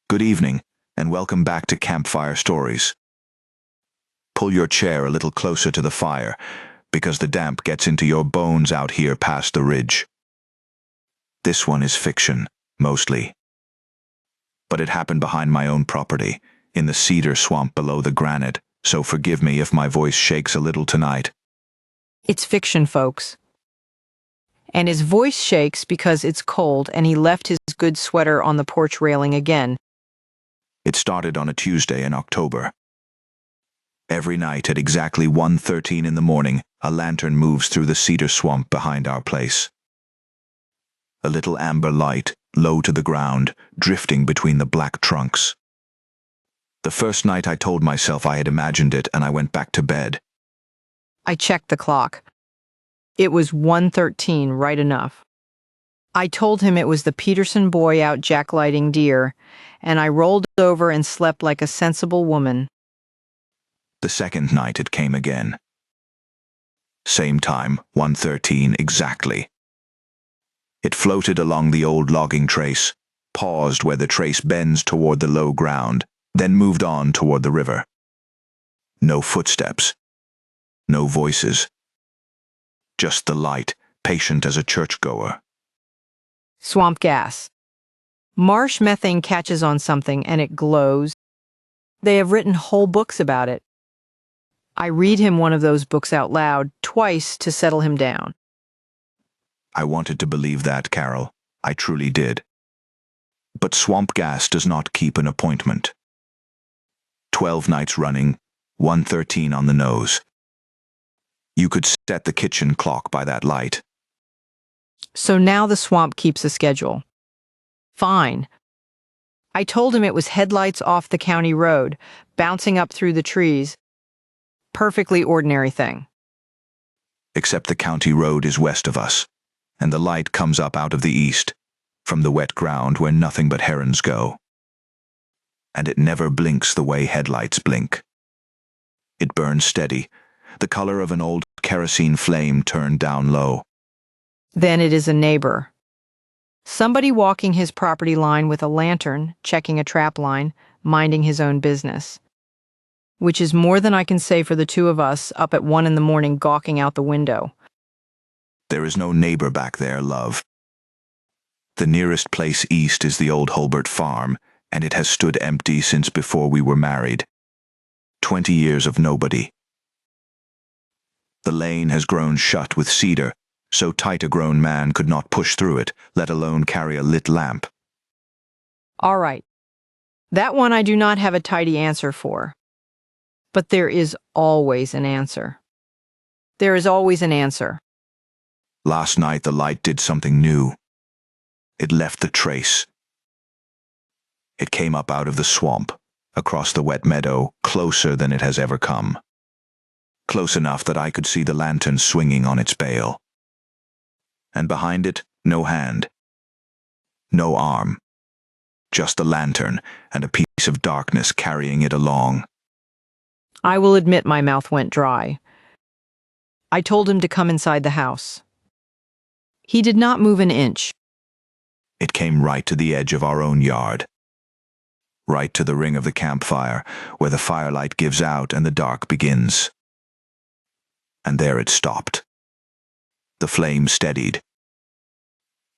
Good evening, and welcome back to Campfire Stories. Pull your chair a little closer to the fire, because the damp gets into your bones out here past the ridge. This one is fiction, mostly. But it happened behind my own property, in the cedar swamp below the granite, so forgive me if my voice shakes a little tonight. It's fiction, folks. And his voice shakes because it's cold and he left his good sweater on the porch railing again. It started on a Tuesday in October. Every night at exactly 1:13 in the morning, a lantern moves through the cedar swamp behind our place. A little amber light, low to the ground, drifting between the black trunks. The first night I told myself I had imagined it and I went back to bed. I checked the clock. It was 1:13, right enough. I told him it was the Peterson boy out jacklighting deer, and I rolled over and slept like a sensible woman. The second night it came again. Same time, 1:13 exactly. It floated along the old logging trace, paused where the trace bends toward the low ground, then moved on toward the river. No footsteps. No voices. Just the light, patient as a churchgoer. Swamp gas. Marsh methane catches on something and it glows. They have written whole books about it. I read him one of those books out loud twice to settle him down. I wanted to believe that, Carol. I truly did. But swamp gas does not keep an appointment. 12 nights running, 1:13 on the nose. You could set the kitchen clock by that light. So now the swamp keeps a schedule. Fine. I told him it was headlights off the county road, bouncing up through the trees. Perfectly ordinary thing. Except the county road is west of us, and the light comes up out of the east, from the wet ground where nothing but herons go. And it never blinks the way headlights blink. It burns steady, the color of an old kerosene flame turned down low. Then it is a neighbor. Somebody walking his property line with a lantern, checking a trap line, minding his own business. Which is more than I can say for the two of us up at 1 a.m. gawking out the window. There is no neighbor back there, love. The nearest place east is the old Hulbert farm, and it has stood empty since before we were married. 20 years of nobody. The lane has grown shut with cedar, so tight a grown man could not push through it, let alone carry a lit lamp. All right. That one I do not have a tidy answer for. But there is always an answer. There is always an answer. Last night the light did something new. It left the trace. It came up out of the swamp, across the wet meadow, closer than it has ever come. Close enough that I could see the lantern swinging on its bail. And behind it, no hand. No arm. Just the lantern and a piece of darkness carrying it along. I will admit my mouth went dry. I told him to come inside the house. He did not move an inch. It came right to the edge of our own yard. Right to the ring of the campfire, where the firelight gives out and the dark begins. And there it stopped. The flame steadied.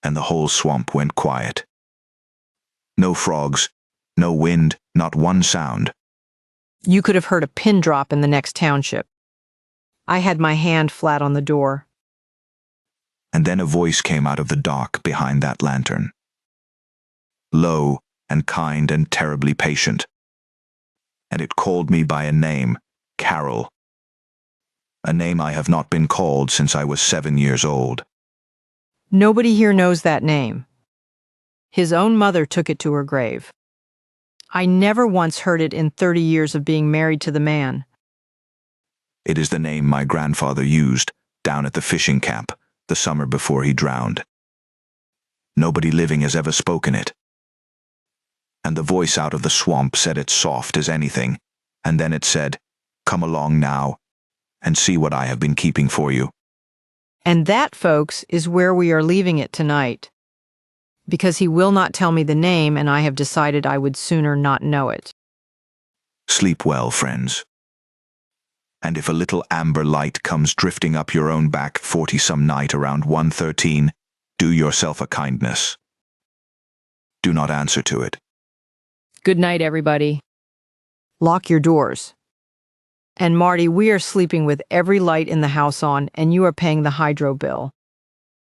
And the whole swamp went quiet. No frogs, no wind, not one sound. You could have heard a pin drop in the next township. I had my hand flat on the door. And then a voice came out of the dark behind that lantern. Low and kind and terribly patient. And it called me by a name, Carol. A name I have not been called since I was 7 years old. Nobody here knows that name. His own mother took it to her grave. I never once heard it in 30 years of being married to the man. It is the name my grandfather used down at the fishing camp the summer before he drowned. Nobody living has ever spoken it. And the voice out of the swamp said it soft as anything, and then it said, "Come along now, and see what I have been keeping for you." And that, folks, is where we are leaving it tonight. because he will not tell me the name, and I have decided I would sooner not know it. Sleep well, friends. And if a little amber light comes drifting up your own back 40-some night around 1:13, do yourself a kindness. Do not answer to it. Good night, everybody. Lock your doors. And Marty, we are sleeping with every light in the house on, and you are paying the hydro bill.